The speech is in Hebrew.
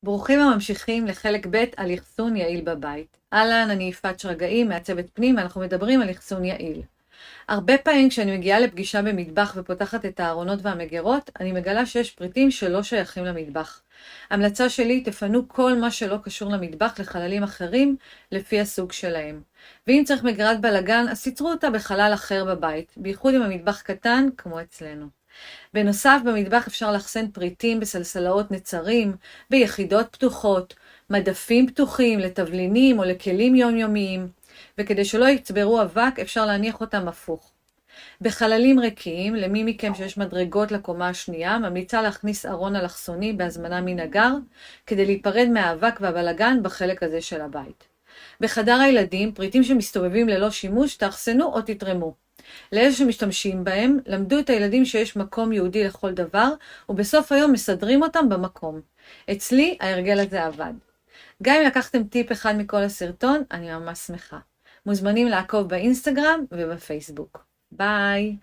ברוכים הממשיכים לחלק ב' על אחסון יעיל בבית. אהלן, אני יפעת שרגאי, מעצבת פנים, אנחנו מדברים על אחסון יעיל. הרבה פעמים כשאני מגיעה לפגישה במטבח ופותחת את הארונות והמגירות, אני מגלה שיש פריטים שלא שייכים למטבח. המלצה שלי, תפנו כל מה שלא קשור למטבח לחללים אחרים לפי הסוג שלהם. ואם צריך מגירת בלגן, אז תיצרו אותה בחלל אחר בבית, בייחוד אם המטבח קטן כמו אצלנו. בנוסף, במטבח אפשר לאחסן פריטים בסלסלאות נצרים, ביחידות פתוחות, מדפים פתוחים לתבלינים או לכלים יומיומיים, וכדי שלא יצברו אבק אפשר להניח אותם הפוך. בחללים ריקים, למי מכם שיש מדרגות לקומה השנייה, ממליצה להכניס ארון אלכסוני בהזמנה מן הגר, כדי להיפרד מהאבק והבלגן בחלק הזה של הבית. בחדר הילדים, פריטים שמסתובבים ללא שימוש, תאחסנו או תתרמו. לאלה שמשתמשים בהם, למדו את הילדים שיש מקום יהודי לכל דבר, ובסוף היום מסדרים אותם במקום. אצלי, ההרגל הזה עבד. גם אם לקחתם טיפ אחד מכל הסרטון, אני ממש שמחה. מוזמנים לעקוב באינסטגרם ובפייסבוק. ביי!